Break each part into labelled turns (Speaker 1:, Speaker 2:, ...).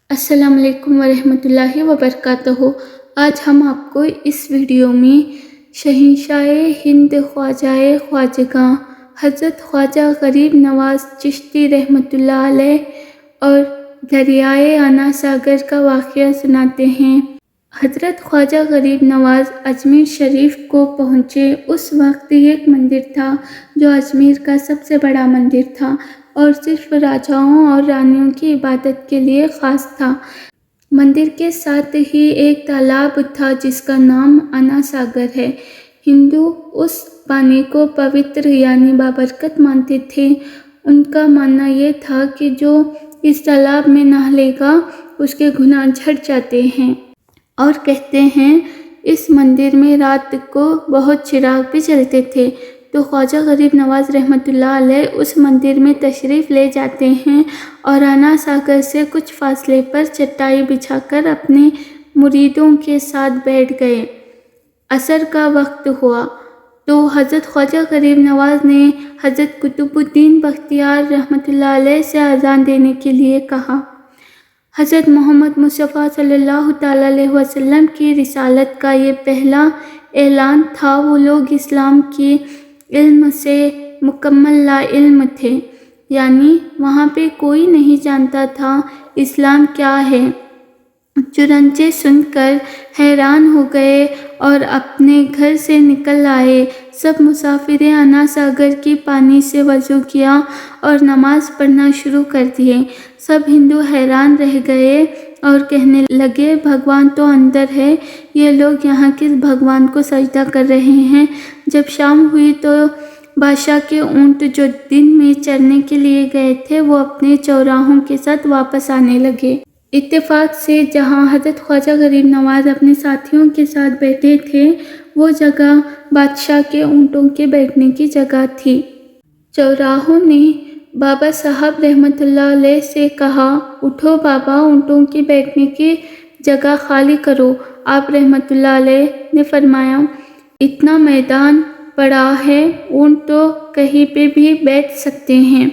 Speaker 1: السلام علیکم ورحمۃ اللہ وبرکاتہ۔ آج ہم آپ کو اس ویڈیو میں شہنشاہ ہند خواجہ خواجگاں حضرت خواجہ غریب نواز چشتی رحمۃ اللہ علیہ اور دریائے انا ساگر کا واقعہ سناتے ہیں۔ حضرت خواجہ غریب نواز اجمیر شریف کو پہنچے۔ اس وقت ایک مندر تھا جو اجمیر کا سب سے بڑا مندر تھا اور صرف راجاؤں اور رانیوں کی عبادت کے لیے خاص تھا۔ مندر کے ساتھ ہی ایک تالاب تھا جس کا نام انا ساگر ہے۔ ہندو اس پانی کو پوتر یعنی بابرکت مانتے تھے۔ ان کا ماننا یہ تھا کہ جو اس تالاب میں نہائے گا اس کے گناہ جھڑ جاتے ہیں، اور کہتے ہیں اس مندر میں رات کو بہت چراغ بھی جلتے تھے۔ تو خواجہ غریب نواز رحمۃ اللہ علیہ اس مندر میں تشریف لے جاتے ہیں اور انا ساگر سے کچھ فاصلے پر چٹائی بچھا کر اپنے مریدوں کے ساتھ بیٹھ گئے۔ عصر کا وقت ہوا تو حضرت خواجہ غریب نواز نے حضرت قطب الدین بختیار رحمۃ اللہ علیہ سے اذان دینے کے لیے کہا۔ حضرت محمد مصطفیٰ صلی اللہ تعالیٰ علیہ وسلم کی رسالت کا یہ پہلا اعلان تھا۔ وہ لوگ اسلام کے علم سے مکمل لا علم تھے، یعنی وہاں پہ کوئی نہیں جانتا تھا اسلام کیا ہے۔ چنانچہ سن کر حیران ہو گئے اور اپنے گھر سے نکل آئے۔ سب مسافر انا ساگر کی پانی سے وضو کیا اور نماز پڑھنا شروع کر دیے۔ سب ہندو حیران رہ گئے اور کہنے لگے بھگوان تو اندر ہے، یہ لوگ یہاں کس بھگوان کو سجدہ کر رہے ہیں۔ جب شام ہوئی تو بادشاہ کے اونٹ جو دن میں چرنے کے لیے گئے تھے وہ اپنے چوراہوں کے ساتھ واپس آنے لگے۔ اتفاق سے جہاں حضرت خواجہ غریب نواز اپنے ساتھیوں کے ساتھ بیٹھے تھے وہ جگہ بادشاہ کے اونٹوں کے بیٹھنے کی جگہ تھی۔ چوراہوں نے بابا صاحب رحمۃ اللہ علیہ سے کہا، اٹھو بابا، اونٹوں کے بیٹھنے کی جگہ خالی کرو۔ آپ رحمۃ اللہ علیہ نے فرمایا، اتنا میدان پڑا ہے، اونٹ تو کہیں پہ بھی بیٹھ سکتے ہیں،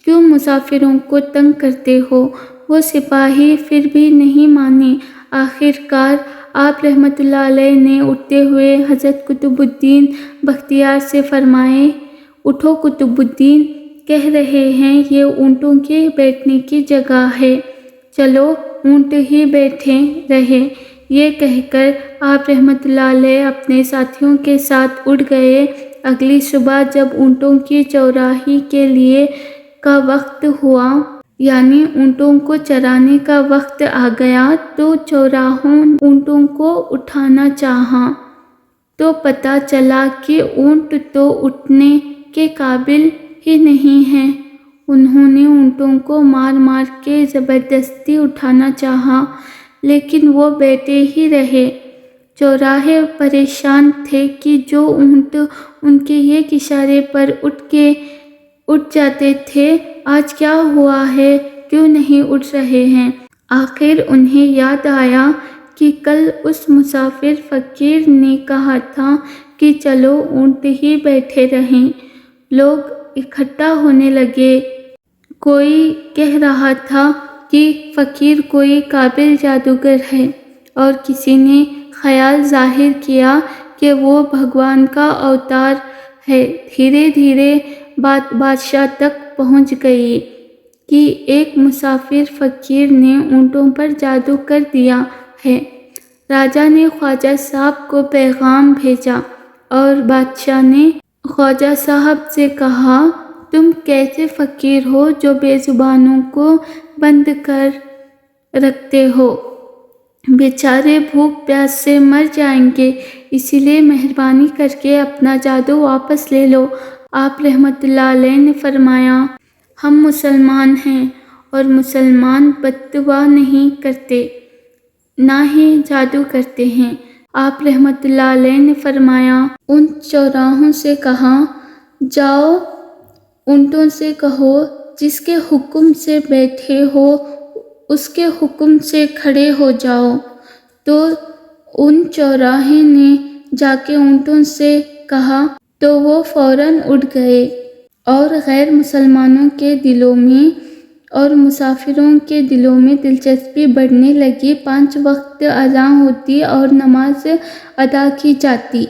Speaker 1: کیوں مسافروں کو تنگ کرتے ہو؟ وہ سپاہی پھر بھی نہیں مانے۔ آخر کار آپ رحمۃ اللہ علیہ نے اٹھتے ہوئے حضرت قطب الدین بختیار سے فرمایا، اٹھو قطب الدین، کہہ رہے ہیں یہ اونٹوں کے بیٹھنے کی جگہ ہے، چلو اونٹ ہی بیٹھے رہے۔ یہ کہہ کر آپ رحمۃ اللہ علیہ اپنے ساتھیوں کے ساتھ اٹھ گئے۔ اگلی صبح جب اونٹوں کی چوراہی کے لیے کا وقت ہوا، یعنی اونٹوں کو چرانے کا وقت آ گیا، تو چوراہوں اونٹوں کو اٹھانا چاہا تو پتہ چلا کہ اونٹ تو اٹھنے کے قابل ہی نہیں ہیں۔ انہوں نے اونٹوں کو مار مار کے زبردستی اٹھانا چاہا لیکن وہ بیٹھے ہی رہے۔ چوراہے پریشان تھے کہ جو اونٹ ان کے ایک اشارے پر اٹھ جاتے تھے آج کیا ہوا ہے، کیوں نہیں اٹھ رہے ہیں۔ آخر انہیں یاد آیا کہ کل اس مسافر فقیر نے کہا تھا کہ چلو اونٹ ہی بیٹھے رہیں۔ لوگ اکٹھا ہونے لگے۔ کوئی کہہ رہا تھا کہ فقیر کوئی قابل جادوگر ہے، اور کسی نے خیال ظاہر کیا کہ وہ بھگوان کا اوتار ہے۔ دھیرے دھیرے بات بادشاہ تک پہنچ گئی کہ ایک مسافر فقیر نے اونٹوں پر جادو کر دیا ہے۔ راجا نے خواجہ صاحب کو پیغام بھیجا اور بادشاہ نے خواجہ صاحب سے کہا، تم کیسے فقیر ہو جو بے زبانوں کو بند کر رکھتے ہو؟ بیچارے بھوک پیاس سے مر جائیں گے، اسی لیے مہربانی کر کے اپنا جادو واپس لے لو۔ آپ رحمۃ اللہ علیہ نے فرمایا، ہم مسلمان ہیں اور مسلمان بد-دعا نہیں کرتے، نہ ہی جادو کرتے ہیں۔ آپ رحمۃ اللہ علیہ نے فرمایا، ان چوراہوں سے کہا، جاؤ اونٹوں سے کہو جس کے حکم سے بیٹھے ہو اس کے حکم سے کھڑے ہو جاؤ۔ تو ان چوراہے نے جا کے اونٹوں سے کہا تو وہ فوراً اٹھ گئے، اور غیر مسلمانوں کے دلوں میں اور مسافروں کے دلوں میں دلچسپی بڑھنے لگی۔ 5 وقت اذان ہوتی اور نماز ادا کی جاتی۔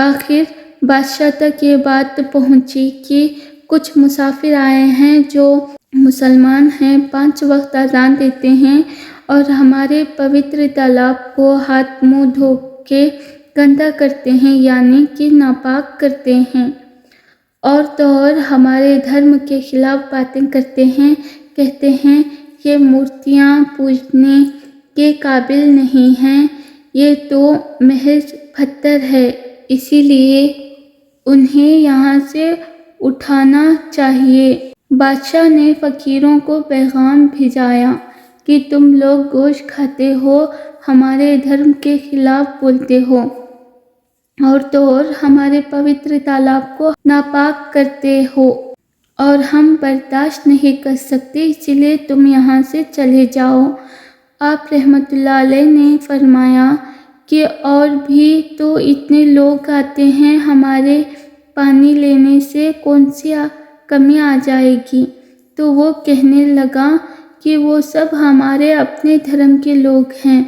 Speaker 1: آخر بادشاہ تک یہ بات پہنچی کہ کچھ مسافر آئے ہیں جو مسلمان ہیں، 5 وقت اذان دیتے ہیں اور ہمارے پوتر تالاب کو ہاتھ منہ دھو کے گندا کرتے ہیں، یعنی کہ ناپاک کرتے ہیں، اور تو اور ہمارے دھرم کے خلاف باتیں کرتے ہیں، کہتے ہیں یہ مورتیاں پوجنے کے قابل نہیں ہیں، یہ تو محض پتھر ہے، اسی لیے انہیں یہاں سے اٹھانا چاہیے۔ بادشاہ نے فقیروں کو پیغام بھیجایا کہ تم لوگ گوشت کھاتے ہو، ہمارے دھرم کے خلاف بولتے ہو، اور تو اور ہمارے پوتر تالاب کو ناپاک کرتے ہو، اور ہم برداشت نہیں کر سکتے، اسی لیے تم یہاں سے چلے جاؤ۔ آپ رحمۃ اللہ علیہ نے فرمایا کہ اور بھی تو اتنے لوگ آتے ہیں، ہمارے پانی لینے سے کون سی کمی آ جائے گی؟ تو وہ کہنے لگا کہ وہ سب ہمارے اپنے دھرم کے لوگ ہیں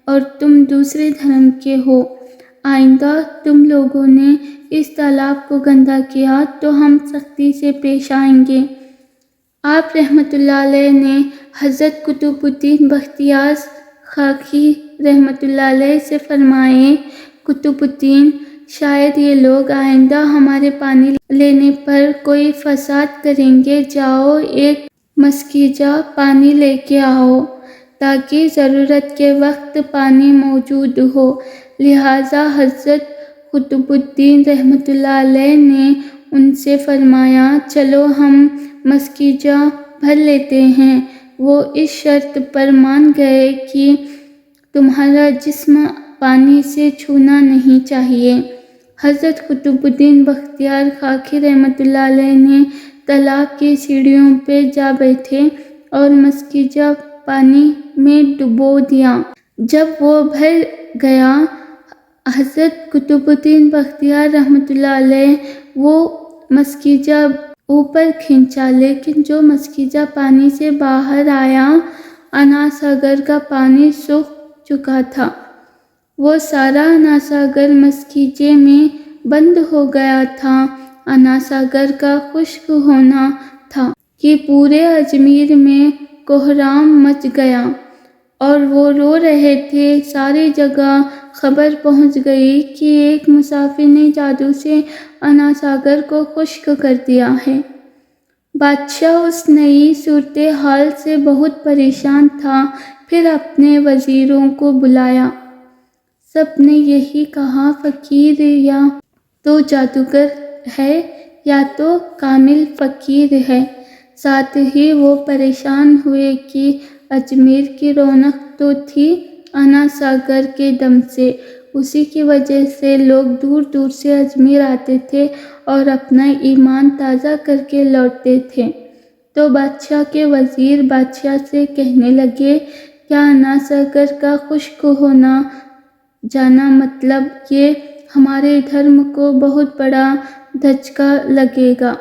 Speaker 1: اور تم دوسرے دھرم کے ہو، آئندہ تم لوگوں نے اس تالاب کو گندا کیا تو ہم سختی سے پیش آئیں گے۔ آپ رحمۃ اللہ علیہ نے حضرت قطب الدین بختیار کاکی رحمۃ اللہ علیہ سے فرمائے، قطب الدین، شاید یہ لوگ آئندہ ہمارے پانی لینے پر کوئی فساد کریں گے، جاؤ ایک مسکیجہ پانی لے کے آؤ تاکہ ضرورت کے وقت پانی موجود ہو۔ لہٰذا حضرت قطب الدین رحمۃ اللہ علیہ نے ان سے فرمایا، چلو ہم مسکیجہ بھر لیتے ہیں۔ وہ اس شرط پر مان گئے کہ تمہارا جسم پانی سے چھونا نہیں چاہیے۔ حضرت قطب الدین بختیار کاکی رحمۃ اللہ علیہ نے تالاب کی سیڑھیوں پہ جا بیٹھے اور مسکیجہ پانی میں ڈبو دیا۔ جب وہ بھر گیا، حضرت قطب الدین بختیار رحمۃ اللہ علیہ وہ مسکیجہ اوپر کھینچا، لیکن جو مسکیجہ پانی سے باہر آیا، انا ساگر کا پانی سوکھ چکا تھا۔ وہ سارا انا ساگر مسکیجے میں بند ہو گیا تھا۔ انا ساگر کا خشک ہونا تھا کہ پورے اجمیر میں کوہرام مچ گیا اور وہ رو رہے تھے۔ ساری جگہ خبر پہنچ گئی کہ ایک مسافر نے جادو سے انا ساگر کو خشک کر دیا ہے۔ بادشاہ اس نئی صورتحال سے بہت پریشان تھا، پھر اپنے وزیروں کو بلایا۔ سب نے یہی کہا، فقیر یا تو جادوگر ہے یا تو کامل فقیر ہے۔ ساتھ ہی وہ پریشان ہوئے کہ اجمیر کی رونق تو تھی انا ساگر کے دم سے، اسی کی وجہ سے لوگ دور دور سے اجمیر آتے تھے اور اپنا ایمان تازہ کر کے لوٹتے تھے۔ تو بادشاہ کے وزیر بادشاہ سے کہنے لگے، کیا انا ساگر کا خشک ہونا جانا مطلب یہ ہمارے دھرم کو بہت بڑا دھچکا لگے گا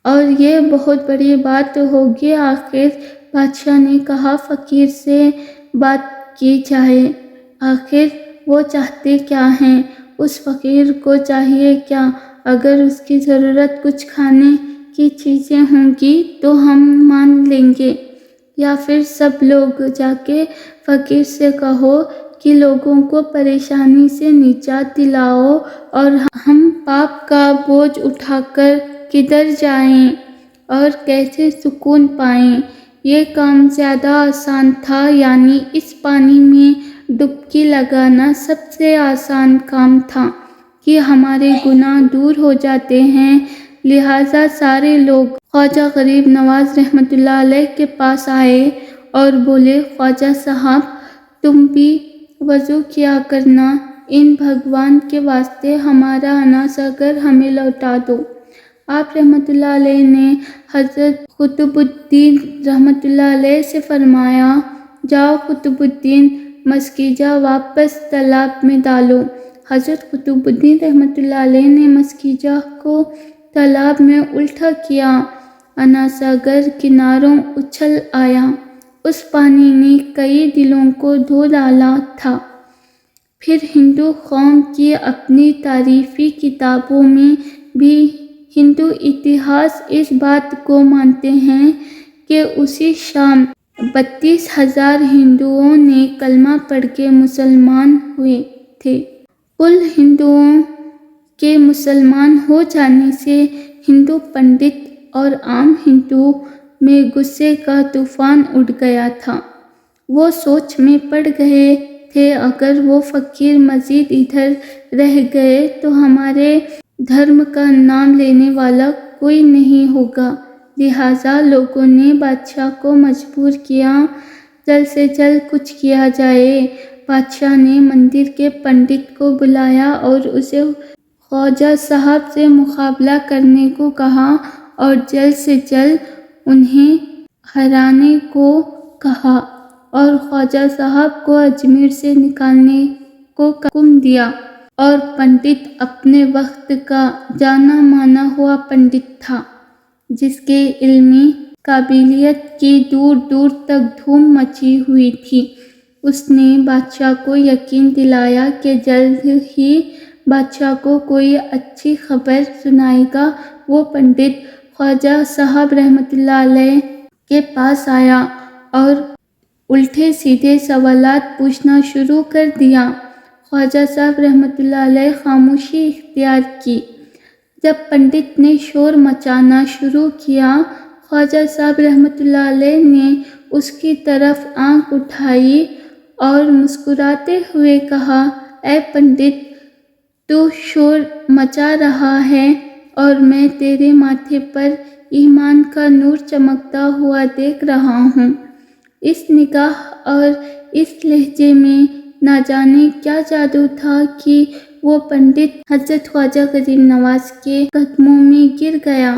Speaker 1: اور یہ بہت بڑی بات ہوگی؟ آخر بادشاہ نے کہا، فقیر سے بات کی جائے، آخر وہ چاہتے کیا ہیں؟ اس فقیر کو چاہیے کیا؟ اگر اس کی ضرورت کچھ کھانے کی چیزیں ہوں گی تو ہم مان لیں گے، یا پھر سب لوگ جا کے فقیر سے کہو کہ لوگوں کو پریشانی سے نجات دلاؤ اور ہم پاپ کا بوجھ اٹھا کر کدھر جائیں اور کیسے سکون پائیں؟ یہ کام زیادہ آسان تھا، یعنی اس پانی میں ڈبکی لگانا سب سے آسان کام تھا کہ ہمارے گناہ دور ہو جاتے ہیں۔ لہٰذا سارے لوگ خواجہ غریب نواز رحمۃ اللہ علیہ کے پاس آئے اور بولے، خواجہ صاحب تم بھی وضو کیا کرنا، ان بھگوان کے واسطے ہمارا انا ساگر ہمیں لوٹا دو۔ آپ رحمۃ اللہ علیہ نے حضرت قطب الدین رحمۃ اللہ علیہ سے فرمایا، جاؤ قطب الدین، مسکیجہ واپس تالاب میں ڈالو۔ حضرت قطب الدین رحمۃ اللہ علیہ نے مسکیجہ کو تالاب میں الٹا کیا اناساگر کناروں اچھل آیا۔ اس پانی نے کئی دلوں کو دھو ڈالا تھا۔ پھر ہندو قوم کی اپنی تاریخی کتابوں میں بھی ہندو اتہاس اس بات کو مانتے ہیں کہ اسی شام 32,000 ہندوؤں نے کلمہ پڑھ کے مسلمان ہوئے تھے۔ کل ہندوؤں کے مسلمان ہو جانے سے ہندو پنڈت اور عام ہندوؤں میں غصے کا طوفان اٹھ گیا تھا۔ وہ سوچ میں پڑ گئے تھے اگر وہ فقیر مزید ادھر رہ گئے تو ہمارے دھرم کا نام لینے والا کوئی نہیں ہوگا۔ لہٰذا لوگوں نے بادشاہ کو مجبور کیا جلد سے جلد کچھ کیا جائے۔ بادشاہ نے مندر کے پنڈت کو بلایا اور اسے خواجہ صاحب سے مقابلہ کرنے کو کہا اور جلد سے جلد انہیں ہرانے کو کہا اور خواجہ صاحب کو اجمیر سے نکالنے کو حکم دیا۔ اور پنڈت اپنے وقت کا جانا مانا ہوا پنڈت تھا جس کے علمی قابلیت کی دور دور تک دھوم مچی ہوئی تھی۔ اس نے بادشاہ کو یقین دلایا کہ جلد ہی بادشاہ کو کوئی اچھی خبر سنائے گا۔ وہ پنڈت خواجہ صاحب رحمۃ اللہ علیہ کے پاس آیا اور الٹے سیدھے سوالات پوچھنا شروع کر دیا۔ خواجہ صاحب رحمۃ اللہ علیہ خاموشی اختیار کی۔ جب پنڈت نے شور مچانا شروع کیا، خواجہ صاحب رحمۃ اللہ علیہ نے اس کی طرف آنکھ اٹھائی اور مسکراتے ہوئے کہا، اے پنڈت، تو شور مچا رہا ہے اور میں تیرے ماتھے پر ایمان کا نور چمکتا ہوا دیکھ رہا ہوں۔ اس نگاہ اور اس لہجے میں نہ جانے کیا جادو تھا کہ وہ پنڈت حضرت خواجہ غریب نواز کے قدموں میں گر گیا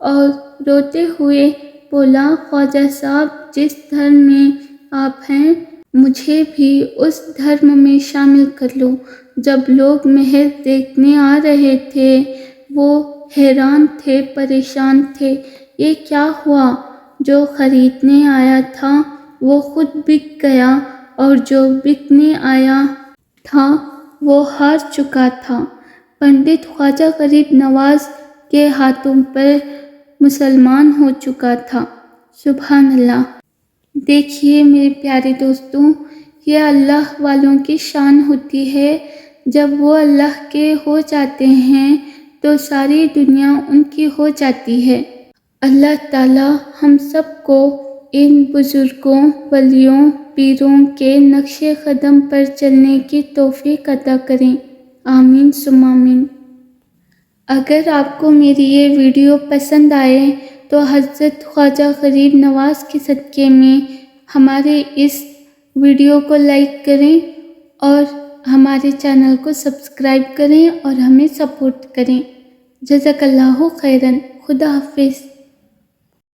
Speaker 1: اور روتے ہوئے بولا، خواجہ صاحب، جس دھرم میں آپ ہیں مجھے بھی اس دھرم میں شامل کر لو۔ جب لوگ مہر دیکھنے آ رہے تھے وہ حیران تھے، پریشان تھے۔ یہ کیا ہوا؟ جو خریدنے آیا تھا وہ خود بک گیا اور جو بکنے آیا تھا وہ ہار چکا تھا۔ پنڈت خواجہ غریب نواز کے ہاتھوں پر مسلمان ہو چکا تھا۔ سبحان اللہ! دیکھیے میرے پیارے دوستوں، یہ اللہ والوں کی شان ہوتی ہے۔ جب وہ اللہ کے ہو جاتے ہیں تو ساری دنیا ان کی ہو جاتی ہے۔ اللہ تعالیٰ ہم سب کو ان بزرگوں، ولیوں، پیروں کے نقش قدم پر چلنے کی توفیق عطا کریں۔ آمین ثم آمین۔ اگر آپ کو میری یہ ویڈیو پسند آئے تو حضرت خواجہ غریب نواز کے صدقے میں ہمارے اس ویڈیو کو لائک کریں اور ہمارے چینل کو سبسکرائب کریں اور ہمیں سپورٹ کریں۔ جزاک اللہ خیراً۔ خدا حافظ۔